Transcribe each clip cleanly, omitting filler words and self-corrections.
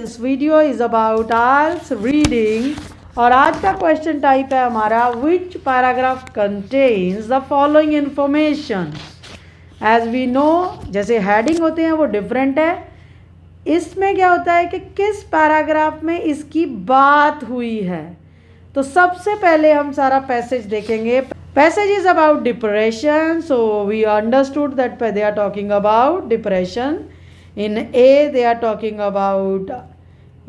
This video is about IELTS reading और आज का क्वेश्चन टाइप है हमारा which paragraph contains the following information. As we know जैसे हेडिंग होते हैं वो डिफरेंट है, इसमें क्या होता है कि किस पैराग्राफ में इसकी बात हुई है। तो सबसे पहले हम सारा पैसेज देखेंगे। Passage is about depression, so we understood that they are talking about depression. In A, they are talking about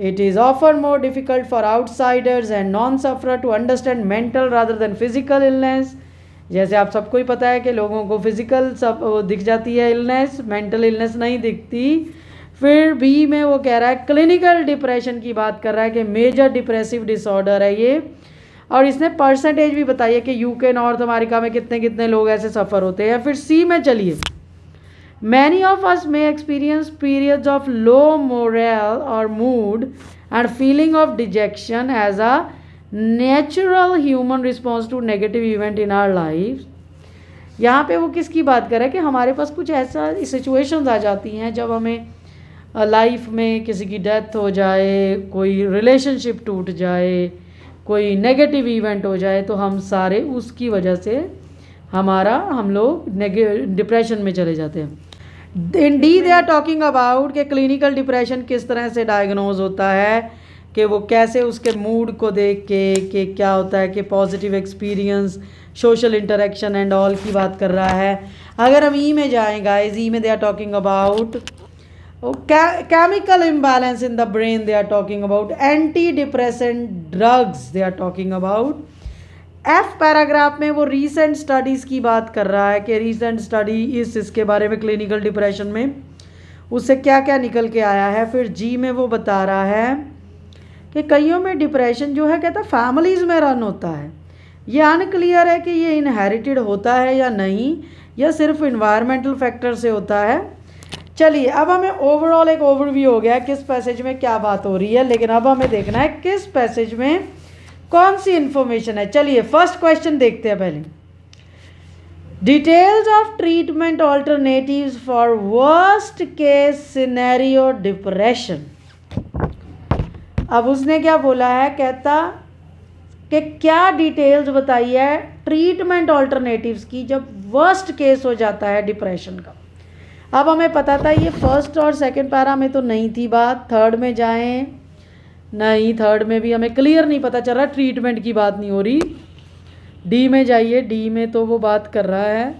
it is often more difficult for outsiders and non-sufferer to understand mental rather than physical illness। जैसे आप सबको ही पता है कि लोगों को physical सब दिख जाती है इलनेस, मेंटल इलनेस नहीं दिखती। फिर बी में वो कह रहा है क्लिनिकल डिप्रेशन की बात कर रहा है कि मेजर डिप्रेसिव डिसऑर्डर है ये, और इसने परसेंटेज भी बताई है कि यूके नॉर्थ अमेरिका में कितने कितने लोग ऐसे सफ़र होते हैं। फिर सी में चलिए, Many of us may experience periods of low morale or mood and feeling of dejection as a natural human response to negative event in our lives। यहाँ पे वो किसकी बात कर रहा है कि हमारे पास कुछ ऐसा सिचुएशंस आ जाती हैं जब हमें लाइफ में किसी की डेथ हो जाए, कोई रिलेशनशिप टूट जाए, कोई नेगेटिव इवेंट हो जाए, तो हम सारे उसकी वजह से हम लोग डिप्रेशन में चले जाते हैं। In D they are talking about कि क्लिनिकल डिप्रेशन किस तरह से डायग्नोज होता है, कि वो कैसे उसके मूड को देख के कि क्या होता है कि positive experience, social interaction and all की बात कर रहा है। अगर हम ई में जाएँ गाइस, ई में they are talking about chemical imbalance in the brain, they are talking about anti depressant drugs, they are talking about. F paragraph में वो रीसेंट स्टडीज़ की बात कर रहा है कि रीसेंट स्टडी इसके बारे में क्लिनिकल डिप्रेशन में उससे क्या क्या निकल के आया है। फिर जी में वो बता रहा है कि कईयों में डिप्रेशन जो है कहता फैमिलीज़ में रन होता है। ये अनक्लियर है कि ये इनहेरिटेड होता है या नहीं, या सिर्फ इन्वायरमेंटल फैक्टर से होता है। चलिए अब हमें ओवरऑल एक ओवरव्यू हो गया किस पैसेज में क्या बात हो रही है, लेकिन अब हमें देखना है किस पैसेज में कौन सी इंफॉर्मेशन है। चलिए फर्स्ट क्वेश्चन देखते हैं पहले। Details of treatment alternatives for worst case scenario depression. अब उसने क्या बोला है, कहता कि क्या डिटेल्स बताई है ट्रीटमेंट ऑल्टरनेटिव्स की जब वर्स्ट केस हो जाता है डिप्रेशन का। अब हमें पता था ये फर्स्ट और सेकंड पैरा में तो नहीं थी बात, थर्ड में जाएं नहीं, थर्ड में भी हमें क्लियर नहीं पता चल रहा, ट्रीटमेंट की बात नहीं हो रही। डी में जाइए, डी में तो वो बात कर रहा है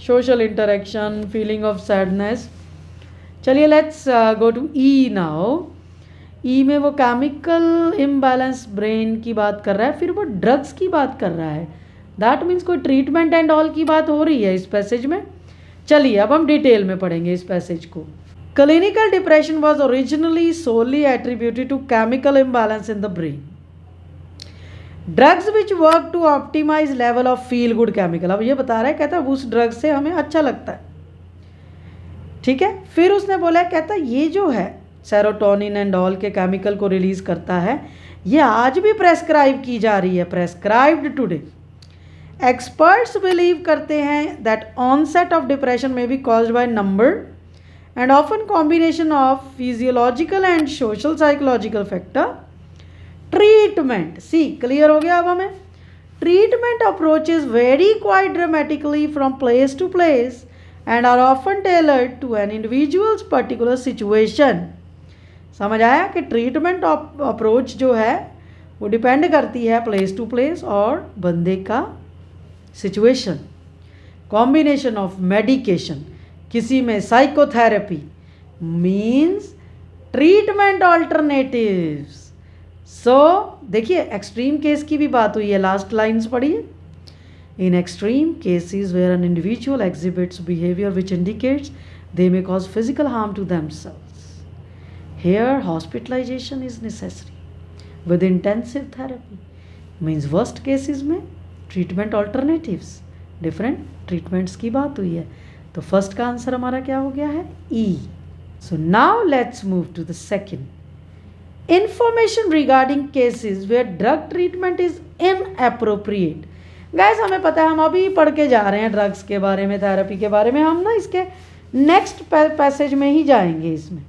social interaction, feeling of sadness. चलिए let's go to E now. E में वो केमिकल इम्बैलेंस ब्रेन की बात कर रहा है, फिर वो ड्रग्स की बात कर रहा है। दैट मीन्स कोई ट्रीटमेंट एंड ऑल की बात हो रही है इस पैसेज में। चलिए अब हम डिटेल में पढ़ेंगे इस पैसेज को। Clinical depression was originally solely attributed to chemical imbalance in the brain. Drugs which work to optimize level of feel good chemical। अब ये बता रहा है, कहता है उस ड्रग से हमें अच्छा लगता है, ठीक है। फिर उसने बोला, कहता ये जो है सेरोटोनिन एंड ऑल के केमिकल को रिलीज करता है, ये आज भी प्रेस्क्राइब की जा रही है, प्रेस्क्राइब्ड टुडे। एक्सपर्ट्स बिलीव करते हैं दैट ऑनसेट ऑफ डिप्रेशन में B caused by number and often combination of physiological and social psychological factor। treatment see clear हो गया। अब हमें treatment approaches vary quite dramatically from place to place and are often tailored to an individual's particular situation। समझ आया कि treatment approach जो है वो डिपेंड करती है प्लेस टू प्लेस और बंदे का सिचुएशन। कॉम्बिनेशन ऑफ मेडिकेशन, किसी में साइकोथेरेपी मीन्स ट्रीटमेंट ऑल्टरनेटिव्स। सो देखिए एक्सट्रीम केस की भी बात हुई है, लास्ट लाइन्स पढ़िए। In extreme cases where an individual exhibits behaviour which indicates they may cause physical harm to themselves, here hospitalisation is necessary with intensive therapy. Means worst cases में treatment alternatives, different treatments की बात हुई है। तो first का answer हमारा क्या हो गया है, E. So now let's move to the second. Information regarding cases where drug treatment is inappropriate. Guys हमें पता है, हम अभी पढ़ के जा रहे हैं ड्रग्स के बारे में, थेरेपी के बारे में। हम ना इसके नेक्स्ट पैसेज में ही जाएंगे इसमें।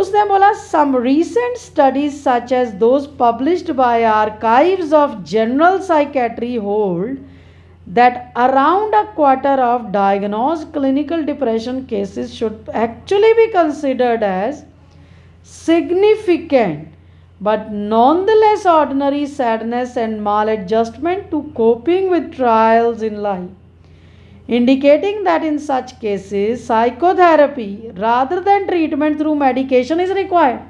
उसने बोला some recent studies such as those published by archives of general psychiatry hold that around a quarter of diagnosed clinical depression cases should actually be considered as significant but nonetheless ordinary sadness and maladjustment to coping with trials in life, indicating that in such cases psychotherapy rather than treatment through medication is required.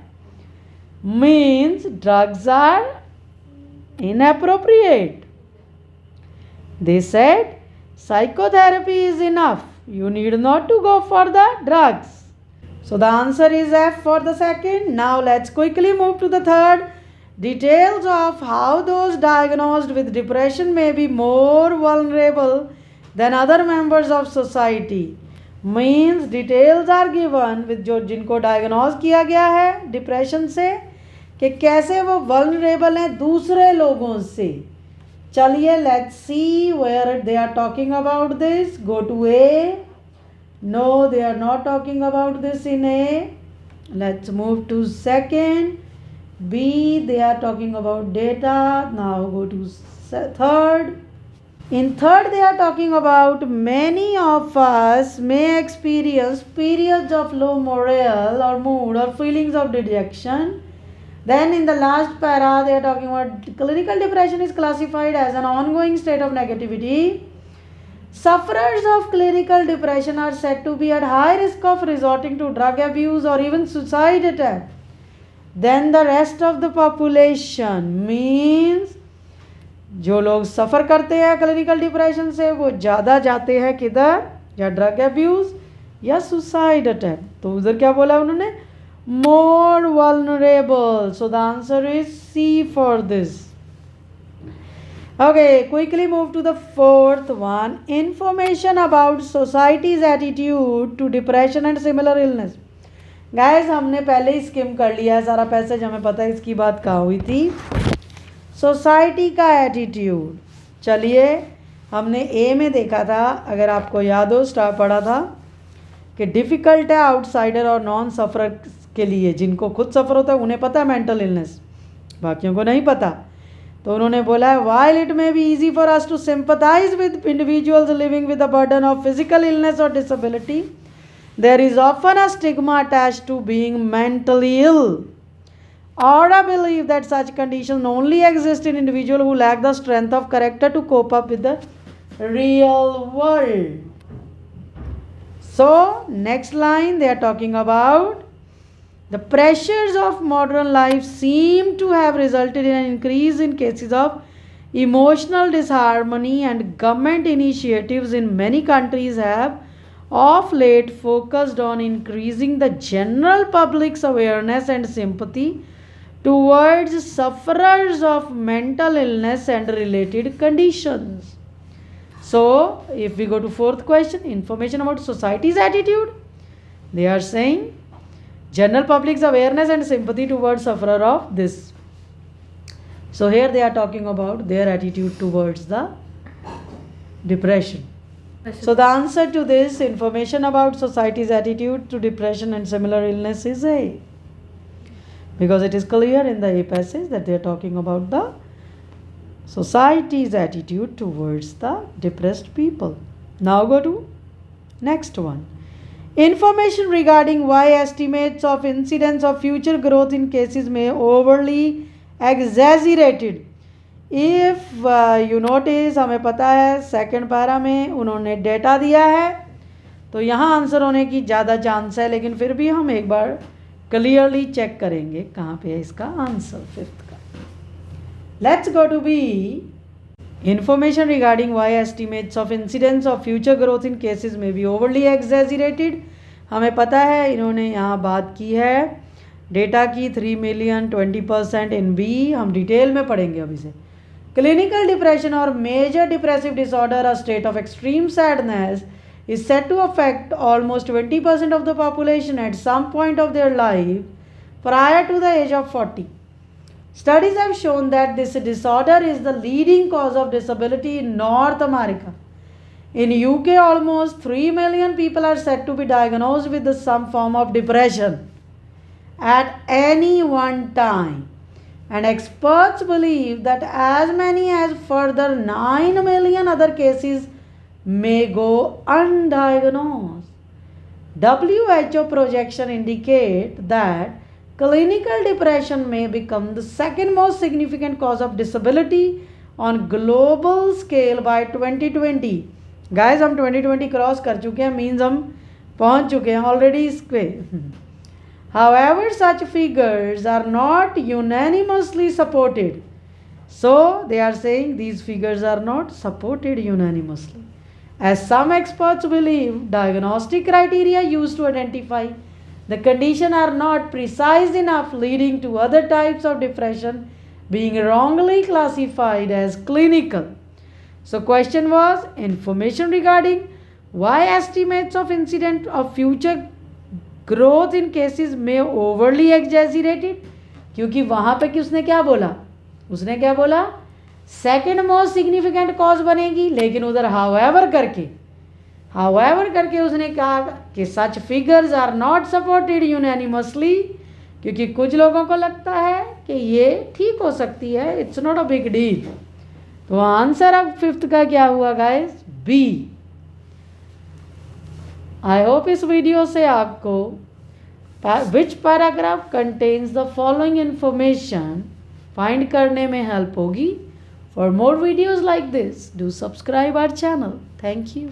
Means drugs are inappropriate. They said psychotherapy is enough, you need not to go for the drugs. So the answer is F for the second. Now let's quickly move to the third. Details of how those diagnosed with depression may be more vulnerable than other members of society. Means details are given with जो जिनको diagnose किया गया है depression से कि कैसे वो vulnerable हैं दूसरे लोगों से. चलिए let's see where they are talking about this. Go to A. No, they are not talking about this in A. Let's move to second. B, they are talking about data. Now go to third. In third, they are talking about many of us may experience periods of low morale or mood or feelings of dejection. Then in the last para, they are talking about clinical depression is classified as an ongoing state of negativity. Sufferers of clinical depression are said to be at high risk of resorting to drug abuse or even suicide attempt. Then the rest of the population means जो लोग सफ़र करते हैं clinical depression से वो ज़्यादा जाते हैं किधर, या ड्रग अब्यूज़ या सुसाइड अटैम्प्ट. तो उधर क्या बोला उन्होंने, more vulnerable. So the answer is C for this. Okay, quickly move to the fourth one. Information about society's attitude to depression and similar illness. Guys, हमने पहले ही स्किम कर लिया है सारा पैसेज, हमें पता है इसकी बात कहाँ हुई थी. सोसाइटी का एटीट्यूड. चलिए हमने ए में देखा था, अगर आपको याद हो स्टार पढ़ा था कि डिफ़िकल्ट है आउटसाइडर और नॉन सफ़र के लिए. जिनको खुद सफ़र होता है उन्हें पता है मेंटल इलनेस, बाकियों को नहीं पता. तो उन्होंने बोला है while it may be easy for us to sympathize with individuals living with the burden of physical illness or disability, there is often a stigma attached to being mentally ill, or a belief that such conditions only exist in individuals who lack the strength of character to cope up with the real world. So next line they are talking about the pressures of modern life seem to have resulted in an increase in cases of emotional disharmony, and government initiatives in many countries have of late focused on increasing the general public's awareness and sympathy towards sufferers of mental illness and related conditions. So if we go to fourth question, information about society's attitude, they are saying general public's awareness and sympathy towards sufferer of this. So here they are talking about their attitude towards the depression. So the answer to this, information about society's attitude to depression and similar illness, is A. Because it is clear in the A passage that they are talking about the society's attitude towards the depressed people. Now go to next one. Information regarding why estimates of incidence of future growth in cases may overly exaggerated. If you notice, हमें पता है second para में उन्होंने data दिया है, तो यहाँ answer होने की ज़्यादा चांस है, लेकिन फिर भी हम एक बार क्लियरली चेक करेंगे कहाँ पे है इसका आंसर फिफ्थ का. Let's go to B. Information regarding why estimates of incidence of future growth in cases may be overly exaggerated. हमें पता है इन्होंने यहाँ बात की है डेटा की 3 million 20% इन बी. हम डिटेल में पढ़ेंगे अभी से. क्लिनिकल डिप्रेशन और major depressive disorder, a state of extreme sadness, is said to affect almost 20% of the population at some point of their life prior to the age of 40. Studies have shown that this disorder is the leading cause of disability in North America. In UK, almost 3 million people are said to be diagnosed with some form of depression. at any one time. And experts believe that as many as further 9 million other cases may go undiagnosed. WHO projection indicate that clinical depression may become the second most significant cause of disability on global scale by 2020. Guys हम 2020 cross कर चुके हैं, means हम पहुंच चुके हैं already इस पे. However, such figures are not unanimously supported. So, they are saying these figures are not supported unanimously. As some experts believe, diagnostic criteria used to identify the condition are not precise enough, leading to other types of depression being wrongly classified as clinical. So, question was information regarding why estimates of incident of future growth in cases में overly exaggerated. क्योंकि वहाँ पे किसने क्या बोला, उसने क्या बोला, सेकेंड मोस्ट सिग्निफिकेंट कॉज बनेगी, लेकिन उधर हाउएवर करके उसने कहा कि such figures are not supported unanimously, क्योंकि कुछ लोगों को लगता है कि ये ठीक हो सकती है, it's not a big deal. तो आंसर अब फिफ्थ का क्या हुआ गाइस, बी. आई होप इस वीडियो से आपको which paragraph contains the following information find करने में हेल्प होगी. For more videos like this do subscribe our channel. Thank you.